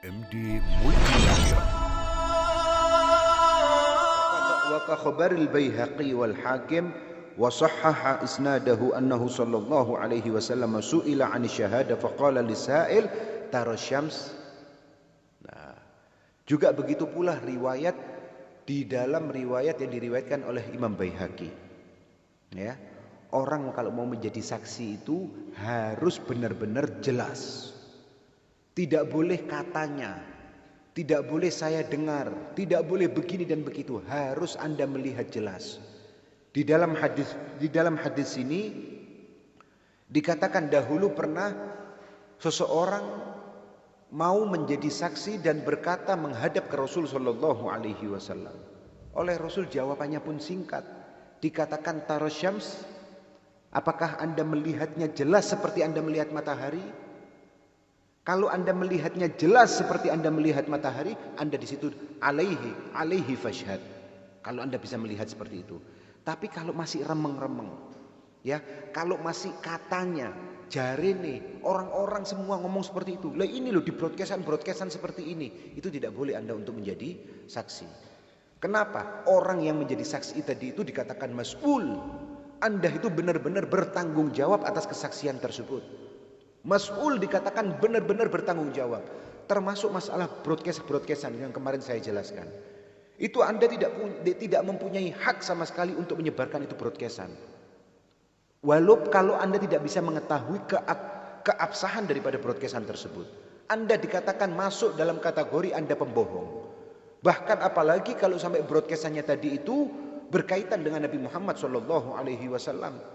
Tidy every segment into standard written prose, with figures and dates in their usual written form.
MD Multimedia. وكخبر البيهقي والحاكم وصحح إسناده أنه صلى الله عليه وسلم سئل عن الشهادة فقال للسائل ترى الشمس. Nah, juga begitu pula riwayat di dalam riwayat yang diriwayatkan oleh Imam Baihaqi. Ya, orang kalau mau menjadi saksi itu harus benar-benar jelas. Tidak boleh katanya, tidak boleh saya dengar, tidak boleh begini dan begitu. Harus Anda melihat jelas. Di dalam hadis ini dikatakan dahulu pernah seseorang mau menjadi saksi dan berkata menghadap ke Rasul sallallahu alaihi wasallam. Oleh Rasul jawabannya pun singkat. Dikatakan tarasyams, apakah Anda melihatnya jelas seperti Anda melihat matahari? Kalau Anda melihatnya jelas seperti Anda melihat matahari, Anda di situ alaihi fashhad. Kalau Anda bisa melihat seperti itu. Tapi kalau masih remeng-remeng, ya, kalau masih katanya, jarene, orang-orang semua ngomong seperti itu. Lah ini loh di broadcastan seperti ini. Itu tidak boleh Anda untuk menjadi saksi. Kenapa? Orang yang menjadi saksi tadi itu dikatakan mas'ul. Anda itu benar-benar bertanggung jawab atas kesaksian tersebut. Mas'ul dikatakan benar-benar bertanggung jawab. Termasuk masalah broadcastan yang kemarin saya jelaskan. Itu Anda tidak mempunyai hak sama sekali untuk menyebarkan itu broadcastan. Walau kalau Anda tidak bisa mengetahui keabsahan daripada broadcastan tersebut. Anda dikatakan masuk dalam kategori Anda pembohong. Bahkan apalagi kalau sampai broadcastannya tadi itu berkaitan dengan Nabi Muhammad SAW.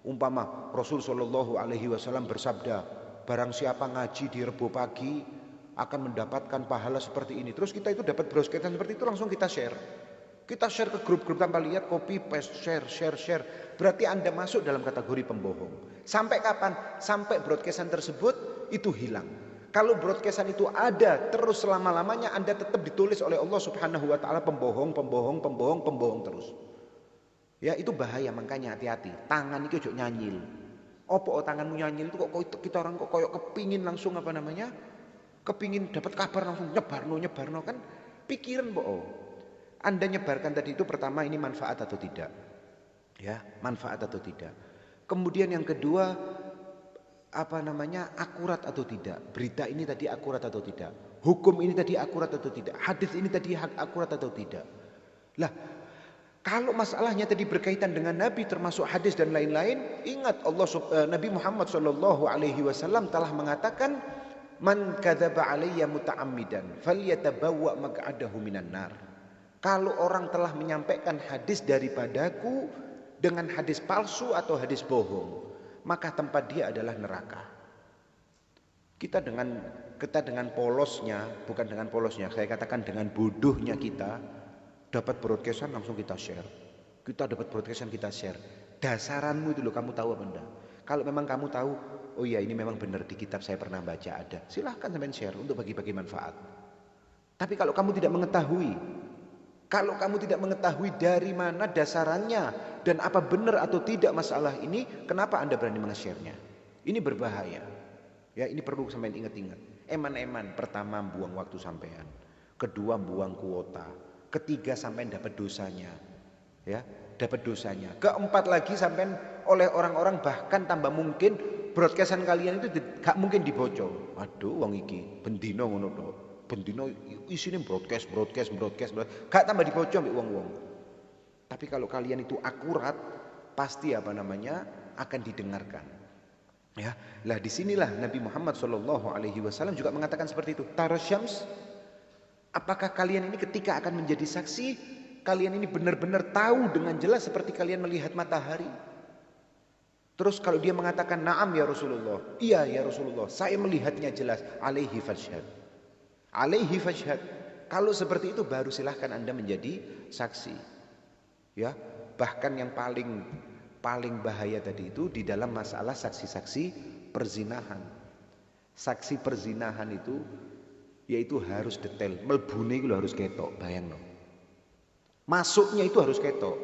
Umpama Rasul sallallahu alaihi wasallam bersabda, barang siapa ngaji di Rebo pagi akan mendapatkan pahala seperti ini. Terus kita itu dapat broadcastan seperti itu, langsung kita share. Kita share ke grup-grup tanpa lihat, copy paste, share. Berarti Anda masuk dalam kategori pembohong. Sampai kapan? Sampai broadcastan tersebut itu hilang. Kalau broadcastan itu ada terus selama-lamanya, Anda tetap ditulis oleh Allah Subhanahu wa taala pembohong terus. Ya itu bahaya, makanya hati-hati. Tangan itu ojo nyanyil. Opo tanganmu nyanyil itu kok kita orang kok koyok kepingin langsung apa namanya? Kepingin dapat kabar langsung nyebarno kan pikiran bohong. Anda nyebarkan tadi itu pertama ini manfaat atau tidak? Ya, manfaat atau tidak. Kemudian yang kedua apa namanya? Akurat atau tidak? Berita ini tadi akurat atau tidak? Hukum ini tadi akurat atau tidak? Hadis ini tadi akurat atau tidak? Lah, kalau masalahnya tadi berkaitan dengan Nabi termasuk hadis dan lain-lain, ingat Nabi Muhammad sallallahu alaihi wasallam telah mengatakan man kadzaba alayya muta'ammidan falyatabawwa maq'adahu minan nar. Kalau orang telah menyampaikan hadis daripadaku dengan hadis palsu atau hadis bohong, maka tempat dia adalah neraka. Kita dengan polosnya, bukan dengan polosnya, saya katakan dengan bodohnya kita dapat broadcastan langsung kita share. Kita dapat broadcastan kita share. Dasaranmu itu loh, kamu tahu apa enggak? Kalau memang kamu tahu, oh iya ini memang benar di kitab saya pernah baca ada. Silahkan sampean share untuk bagi-bagi manfaat. Tapi kalau kamu tidak mengetahui dari mana dasarannya dan apa benar atau tidak masalah ini, kenapa Anda berani meng-share-nya? Ini berbahaya. Ya, ini perlu sampean ingat-ingat. Eman-eman, pertama buang waktu sampean. Kedua buang kuota. Ketiga sampai dapat dosanya, ya, dapat dosanya. Keempat lagi sampai oleh orang-orang bahkan tambah mungkin broadcastan kalian itu gak mungkin dibocor. Aduh, wong iki bendino ngono tok. Bendino isine broadcast. Gak tambah dibocor mbek wong-wong. Tapi kalau kalian itu akurat, pasti apa namanya akan didengarkan. Ya, lah disinilah Nabi Muhammad sallallahu alaihi wasallam juga mengatakan seperti itu. Tarasyams, apakah kalian ini ketika akan menjadi saksi, kalian ini benar-benar tahu dengan jelas seperti kalian melihat matahari? Terus kalau dia mengatakan na'am ya Rasulullah, iya ya Rasulullah, saya melihatnya jelas, alaihi fashhad. Alaihi fashhad. Kalau seperti itu baru silahkan Anda menjadi saksi. Ya, bahkan yang paling bahaya tadi itu di dalam masalah saksi-saksi perzinahan. Saksi perzinahan itu yaitu harus detail, melbune itu harus ketok, bayangno. Masuknya itu harus ketok.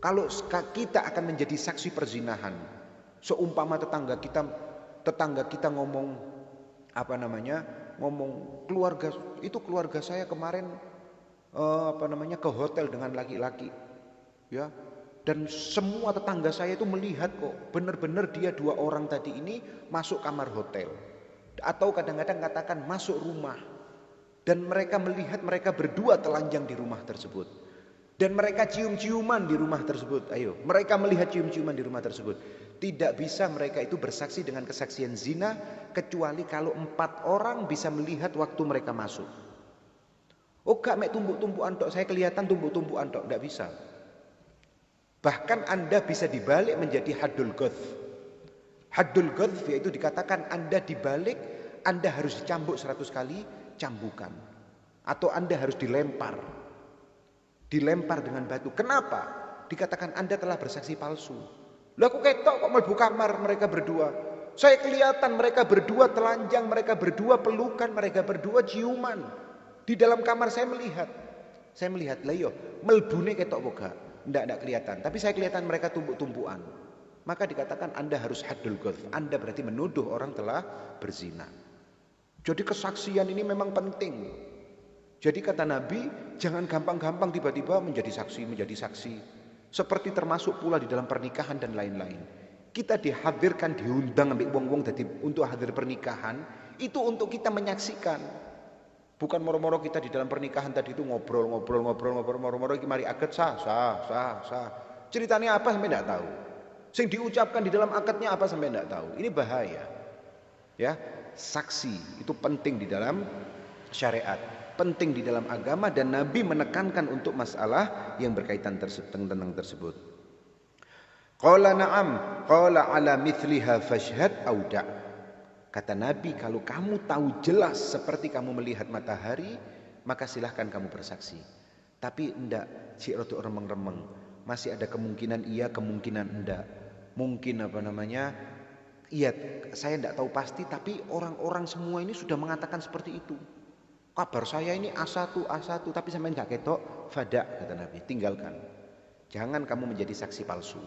Kalau kita akan menjadi saksi perzinahan, seumpama tetangga kita ngomong apa namanya, ngomong keluarga saya kemarin ke hotel dengan laki-laki, ya. Dan semua tetangga saya itu melihat kok, benar-benar dia 2 orang tadi ini masuk kamar hotel. Atau kadang-kadang katakan masuk rumah. Dan mereka melihat mereka berdua telanjang di rumah tersebut. Dan mereka cium-ciuman di rumah tersebut. Ayo, mereka melihat cium-ciuman di rumah tersebut. Tidak bisa mereka itu bersaksi dengan kesaksian zina, kecuali kalau 4 orang bisa melihat waktu mereka masuk. Oh gak mek tumbuk-tumpukan tok, saya kelihatan tumbuk-tumpukan tok, tidak bisa. Bahkan Anda bisa dibalik menjadi haddul ghadf. Haddul ghadf yaitu dikatakan Anda dibalik, Anda harus dicambuk 100 kali cambukan. Atau Anda harus dilempar. Dilempar dengan batu. Kenapa? Dikatakan Anda telah bersaksi palsu. Lah aku ketok kok mlebu kamar mereka berdua. Saya kelihatan mereka berdua telanjang, mereka berdua pelukan, mereka berdua ciuman. Di dalam kamar saya melihat. Saya melihat, lah yo, melbune ketok boga. Tidak kelihatan, tapi saya kelihatan mereka tumpuk-tumpukan. Maka dikatakan Anda harus haddul ghadf. Anda berarti menuduh orang telah berzina. Jadi kesaksian ini memang penting. Jadi kata Nabi, jangan gampang-gampang tiba-tiba menjadi saksi. Seperti termasuk pula di dalam pernikahan dan lain-lain. Kita dihadirkan, diundang ambil wong-wong untuk hadir pernikahan, itu untuk kita menyaksikan. Bukan moro-moro kita di dalam pernikahan tadi itu ngobrol, moro-moro mari akad sah. Ceritanya apa sampai tidak tahu. Sing diucapkan di dalam akadnya apa sampai tidak tahu. Ini bahaya. Ya, saksi itu penting di dalam syariat, penting di dalam agama, dan Nabi menekankan untuk masalah yang berkaitan tentang tersebut. Qala na'am, qala ala mithliha fashhad auda'. Kata Nabi, kalau kamu tahu jelas seperti kamu melihat matahari, maka silahkan kamu bersaksi. Tapi enggak, si rodo remeng-remeng. Masih ada kemungkinan iya, kemungkinan enggak. Mungkin iya, saya enggak tahu pasti, tapi orang-orang semua ini sudah mengatakan seperti itu. Kabar saya ini A1, tapi sampai enggak ketok, fada, kata Nabi, tinggalkan. Jangan kamu menjadi saksi palsu.